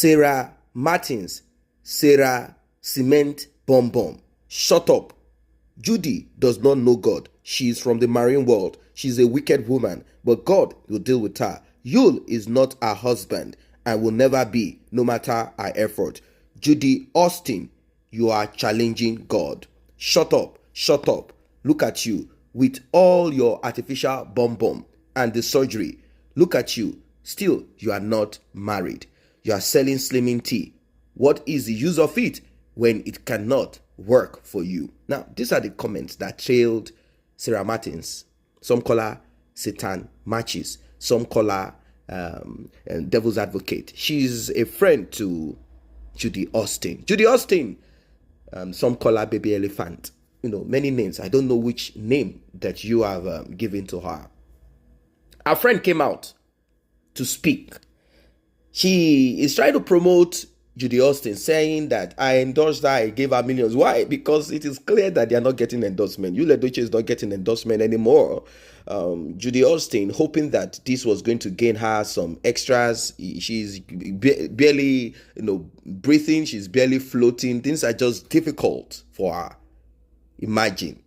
Sarah Martins, Sarah Cement Bomb Bomb. Shut up. Judy does not know God. She is from the marine world. She's a wicked woman, but God will deal with her. Yul is not her husband and will never be, no matter her effort. Judy Austin, you are challenging God. Shut up, shut up. Look at you with all your artificial bomb and the surgery. Look at you. Still, you are not married. You are selling slimming tea. What is the use of it when it cannot work for you? Now, these are the comments that trailed Sarah Martins. Some call her Satan Matches. Some call her Devil's Advocate. She's a friend to Judy Austin. Judy Austin, some call her Baby Elephant. Many names. I don't know which name that you have given to her. Our friend came out to speak. She is trying to promote Judy Austin, saying that I endorsed her, I gave her millions. Why? Because it is clear that they are not getting endorsement. Edochie is not getting endorsement anymore. Judy Austin, hoping that this was going to gain her some extras. She's barely, breathing. She's barely floating. Things are just difficult for her. Imagine.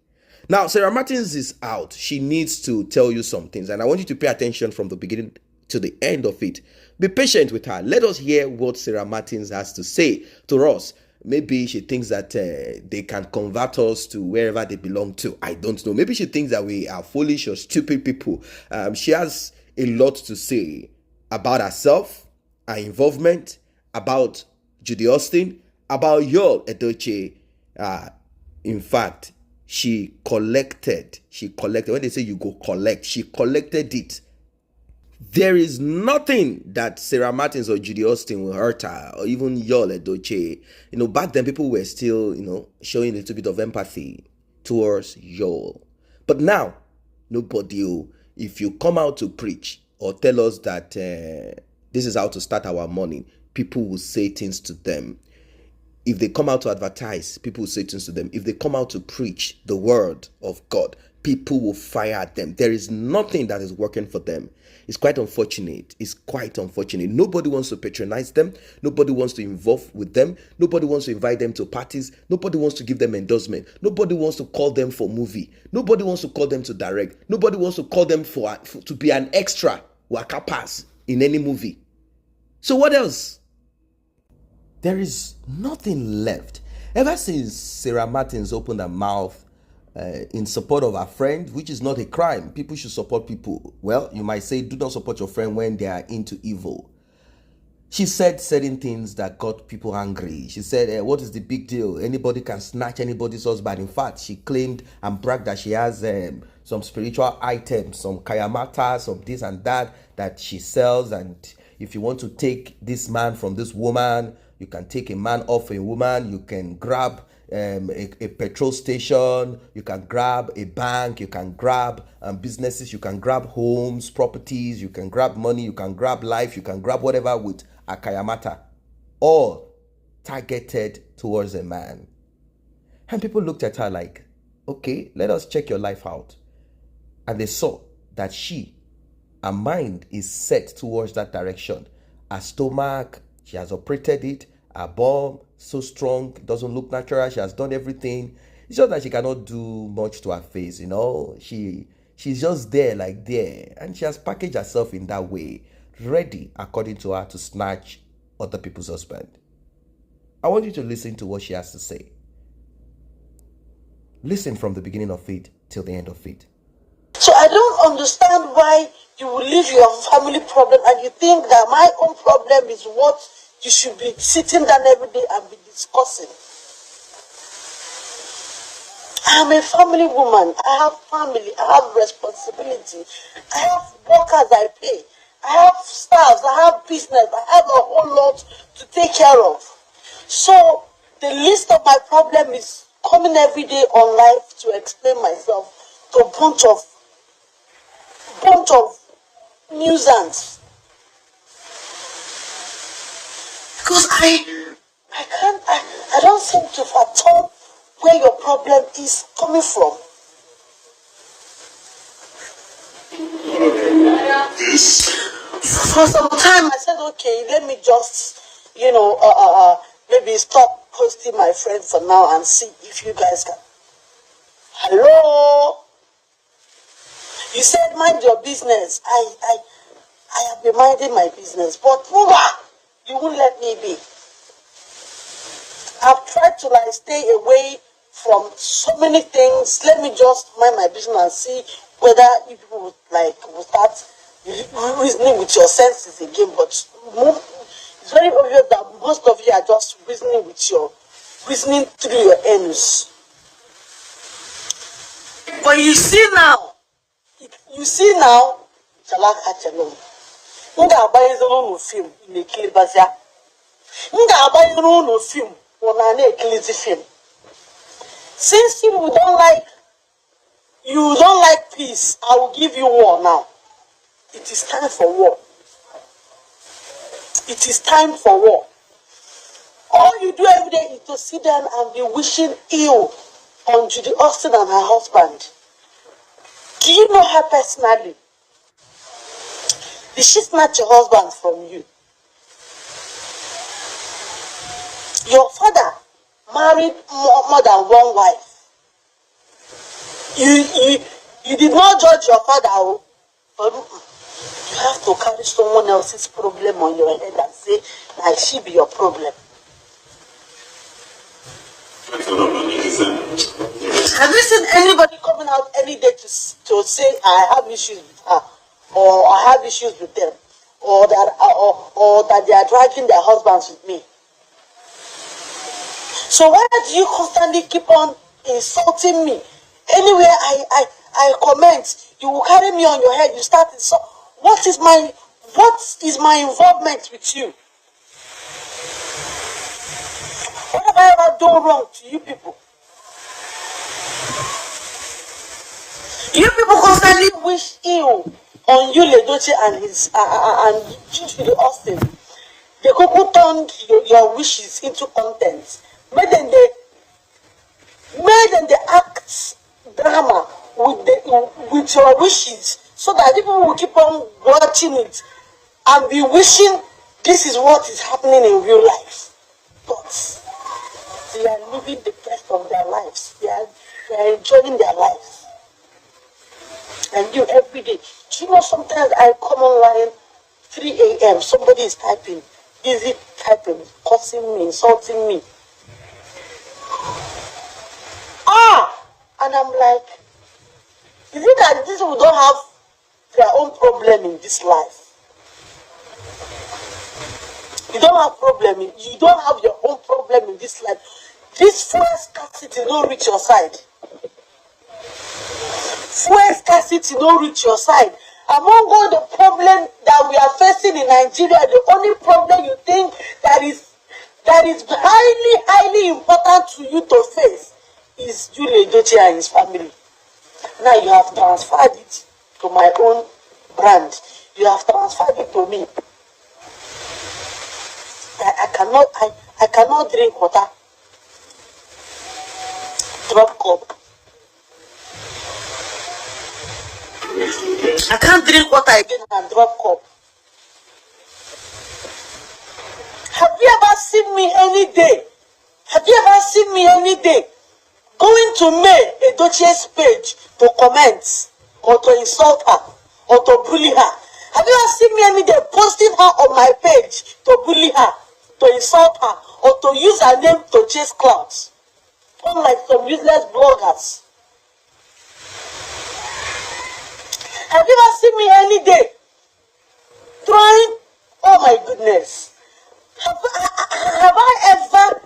Now, Sarah Martins is out. She needs to tell you some things, and I want you to pay attention from the beginning to the end of it. Be patient with her. Let us hear what Sarah Martins has to say to us. Maybe she thinks that they can convert us to wherever they belong to. I don't know. Maybe she thinks that we are foolish or stupid people. She has a lot to say about herself, her involvement, about Judy Austin, about your Edochie. In fact, she collected. When they say you go collect, she collected it. There is nothing that Sarah Martins or Judy Austin will hurt her, or even Yul Edochie. Back then people were still, showing a little bit of empathy towards Yul. But now, nobody, if you come out to preach or tell us that this is how to start our morning, people will say things to them. If they come out to advertise, people will say things to them. If they come out to preach the word of God, people will fire at them. There is nothing that is working for them. It's quite unfortunate. Nobody wants to patronize them. Nobody wants to involve with them. Nobody wants to invite them to parties. Nobody wants to give them endorsement. Nobody wants to call them for movie. Nobody wants to call them to direct. Nobody wants to call them to be an extra waka pass in any movie. So what else? There is nothing left. Ever since Sarah Martins opened her mouth in support of her friend, which is not a crime. People should support people. Well, you might say, do not support your friend when they are into evil. She said certain things that got people angry. She said, what is the big deal? Anybody can snatch anybody's husband. In fact, she claimed and bragged that she has some spiritual items, some kayamata, some this and that she sells. And if you want to take this man from this woman, you can take a man off a woman. You can grab a petrol station, you can grab a bank, you can grab businesses, you can grab homes, properties, you can grab money, you can grab life, you can grab whatever with a kayamata, all targeted towards a man. And people looked at her like, okay, let us check your life out. And they saw that her mind is set towards that direction. Her stomach, she has operated it. Her bum, so strong, doesn't look natural. She has done everything. It's just that she cannot do much to her face, She's just there. And she has packaged herself in that way, ready, according to her, to snatch other people's husband. I want you to listen to what she has to say. Listen from the beginning of it till the end of it. So I don't understand why you will leave your family problem and you think that my own problem is what you should be sitting down every day and be discussing. I'm a family woman. I have family. I have responsibility. I have workers I pay. I have staff. I have business. I have a whole lot to take care of. So the list of my problem is coming every day on live to explain myself to a bunch of nuisance. Because I don't seem to fathom where your problem is coming from. For some time I said, okay, let me just maybe stop posting my friend for now and see if you guys can. Hello? You said mind your business. I have been minding my business, but you won't let me be. I've tried to stay away from so many things. Let me just mind my business and see whether you people will start reasoning with your senses again. But it's very obvious that most of you are just reasoning through your ends. But you see now, Chala catch alone. Nga abayi no film in a kill bazia. Nga abayi no film on an ekilizi film. Since you don't like peace, I will give you war now. It is time for war. It is time for war. All you do every day is to sit down and be wishing ill on Judy Austin and her husband. Do you know her personally? Did she snatch your husband from you? Your father married more than one wife. You did not judge your father, but you have to carry someone else's problem on your head and say that she be your problem. Have you seen anybody coming out any day to say I have issues with her, or I have issues with them, or that they are dragging their husbands with me? So why do you constantly keep on insulting me? Anywhere I comment, you will carry me on your head. You start insult. What is my involvement with you? What have I ever done wrong to you people? You people constantly wish ill on you, Edochie, and Judy Austin. They could turn your wishes into content. Made them they act drama with your wishes, so that people will keep on watching it and be wishing this is what is happening in real life. But they are living the best of their lives. They are enjoying their lives. And you every day. Do you know sometimes I come online 3 a.m. Somebody is typing, busy typing, cursing me, insulting me. And I'm like, is it that these people don't have their own problem in this life? You don't have problem. You don't have your own problem in this life. This fuel scarcity don't reach your side. Fuel scarcity don't reach your side. Among all the problems that we are facing in Nigeria, the only problem you think that is highly important to you to face is Judy Edochie and his family. Now you have transferred it to my own brand. You have transferred it to me. I cannot drink water. Drop cup. I can't drink water again and drop cup. Have you ever seen me any day? Have you ever seen me any day going to May Edochie's page to comment or to insult her or to bully her? Have you ever seen me any day posting her on my page to bully her, to insult her, or to use her name to chase clouds? Unlike some useless bloggers. Have you ever seen me any day trying? Oh my goodness. Have I ever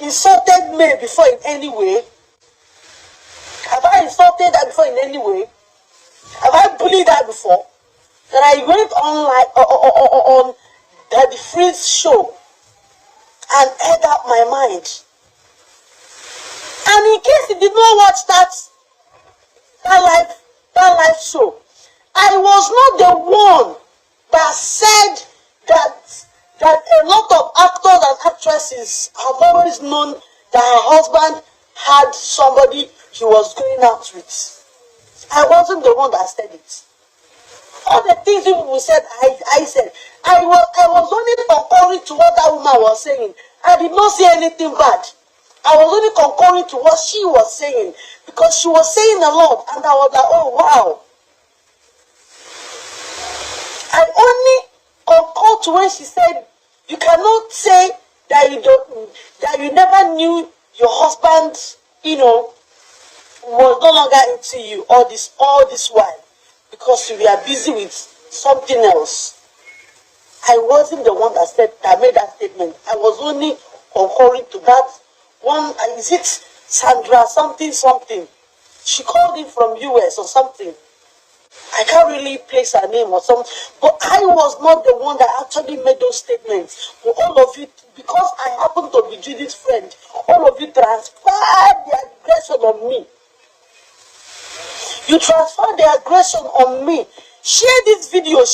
insulted May before in any way? Have I insulted her before in any way? Have I bullied her before? That I went on the Freeze show and aired out my mind. And in case you did not watch that live show, I was not the one that said that a lot of actors and actresses have always known that her husband had somebody he was going out with. I wasn't the one that said it. All the things people said, I said. I was only concurring to what that woman was saying. I did not say anything bad. I was only concurring to what she was saying, because she was saying a lot, and I was like, oh wow. I only concurred to when she said, you cannot say that you never knew your husband, was no longer into you all this while, because you were busy with something else. I wasn't the one that made that statement. I was only concurring to that one. Is it Sandra something? She called in from US or something. I can't really place her name or something, but I was not the one that actually made those statements. But all of you, because I happen to be Judy's friend, all of you transferred the aggression on me. You transfer the aggression on me. Share this video,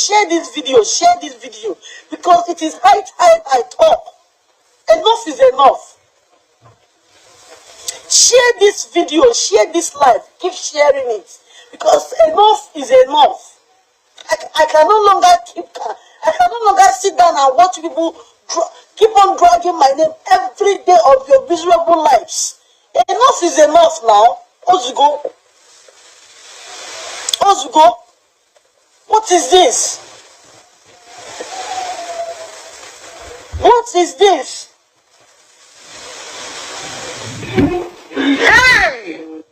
because it is high time I talk. Enough is enough. Share this video, share this live, keep sharing it, because enough is enough. I can no longer sit down and watch people keep on dragging my name every day of your miserable lives. Enough is enough now. Ozugo. What is this? What is this? Hey!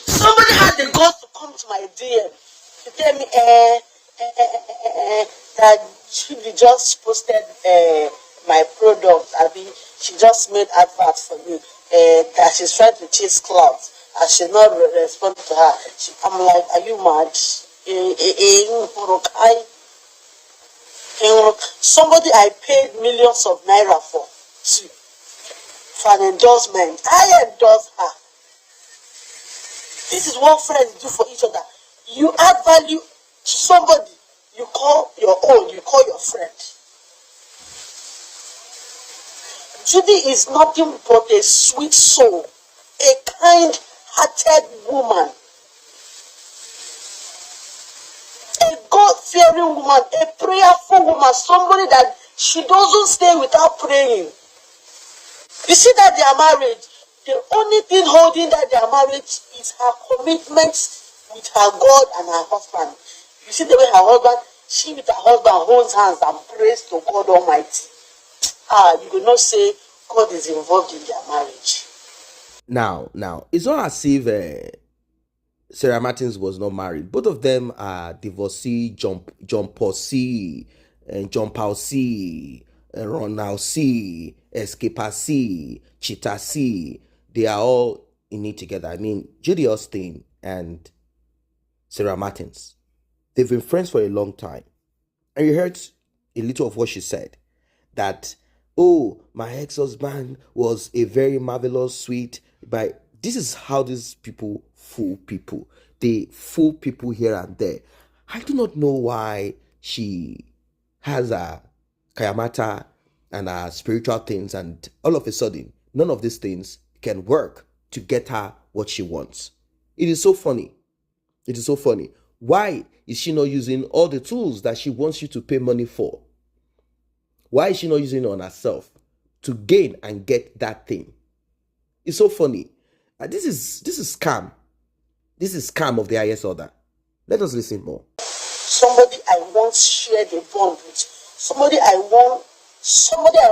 Somebody had the guts to come to my DM to tell me that Judy just posted my product. She just made adverts for me. That she's trying to chase clouds. I should not respond to her. I'm like, are you mad? Somebody I paid millions of naira for an endorsement. I endorse her. This is what friends do for each other. You add value to somebody you call your own, you call your friend. Judy is nothing but a sweet soul, a kind-hearted woman, a God-fearing woman, a prayerful woman, somebody that she doesn't stay without praying. You see that they are married. The only thing holding that their marriage is her commitment with her God and her husband. You see the way her husband, she with her husband holds hands and prays to God Almighty. You will not say God is involved in their marriage. Now, it's not as if Sarah Martins was not married. Both of them are divorcee, John Paul C, and John Paul C, Ronald C, Escaper C, Chita C. They are all in it together. I mean, Judy Austin and Sarah Martins, they've been friends for a long time. And you heard a little of what she said, that, oh, my ex-husband was a very marvelous, sweet, but this is how these people fool people. They fool people here and there. I do not know why she has a kayamata and her spiritual things, and all of a sudden, none of these things can work to get her what she wants. It is so funny. Why is she not using all the tools that she wants you to pay money for? Why is she not using it on herself to gain and get that thing? It's so funny. This is scam. This is scam of the highest order. Let us listen more. Somebody I once shared a bond with. Somebody I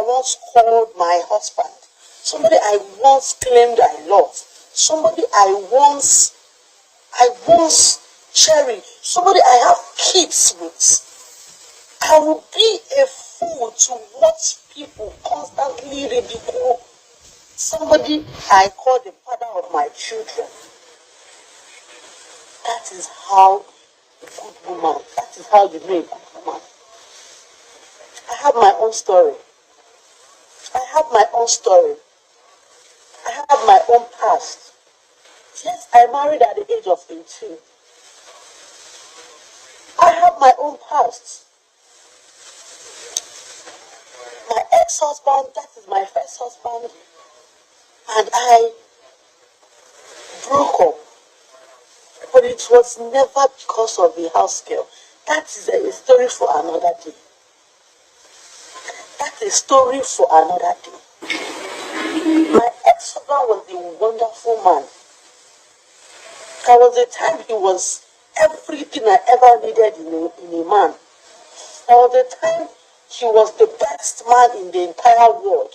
once called my husband. Somebody I once claimed I love. Somebody I once cherished. Somebody I have kids with. I will be a fool to watch people constantly ridicule somebody I call the father of my children. That is how a good woman, that is how you know a good woman. I have my own story. I have my own past. Yes, I married at the age of 18. I have my own past. My ex-husband, that is my first husband, and I broke up, but it was never because of the house girl. That is a story for another day. That's a story for another day. My ex-husband was a wonderful man. There was a time he was everything I ever needed in a man. There was a time he was the best man in the entire world.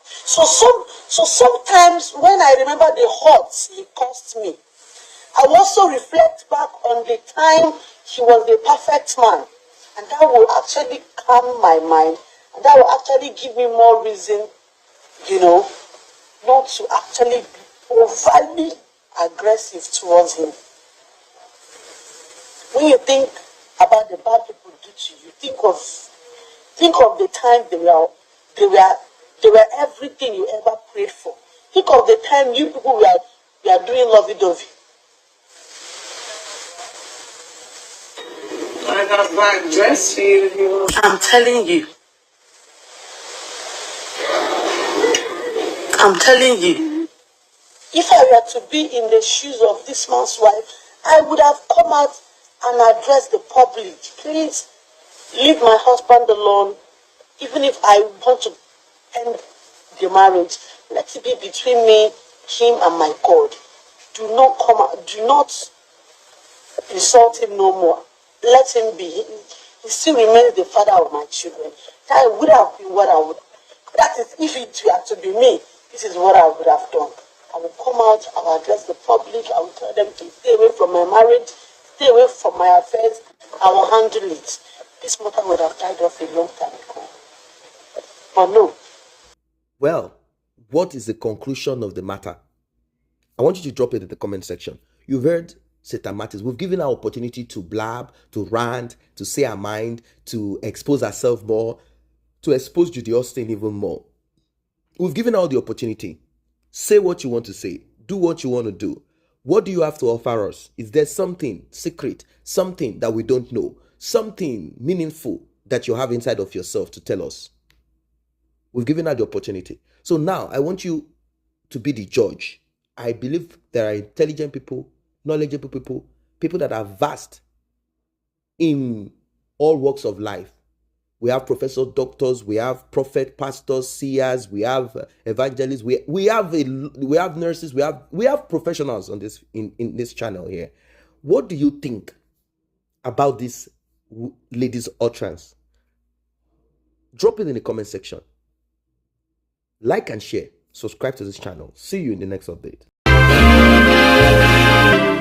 So sometimes when I remember the hurts he caused me, I also reflect back on the time he was the perfect man. And that will actually calm my mind. And that will actually give me more reason, not to actually be overly aggressive towards him. When you think about the bad people do to you, think of the time they were everything you ever prayed for. Think of the time you people were doing lovey-dovey. I got my dress for you if you want. I'm telling you, if I were to be in the shoes of this man's wife, I would have come out and addressed the public. Please leave my husband alone. Even if I want to end the marriage, let it be between me, him, and my God. Do not come out. Do not insult him no more. Let him be. He still remains the father of my children. That would have been what I would. That is, if it were to be me, this is what I would have done. I will come out, I will address the public, I will tell them to stay away from my marriage, stay away from my affairs, I will handle it. This matter would have died off a long time ago. But no. Well, what is the conclusion of the matter? I want you to drop it in the comment section. You've heard Sister Martins. We've given our opportunity to blab, to rant, to say our mind, to expose ourselves more, to expose Judy Austin even more. We've given her the opportunity. Say what you want to say. Do what you want to do. What do you have to offer us? Is there something secret, something that we don't know, something meaningful that you have inside of yourself to tell us? We've given her the opportunity. So now I want you to be the judge. I believe there are intelligent people, knowledgeable people, people that are vast in all walks of life. We have professors, doctors, we have prophet, pastors, seers, we have evangelists, we have nurses, we have professionals on this in this channel here. What do you think about this lady's utterance? Drop it in the comment section. Like and share. Subscribe to this channel. See you in the next update.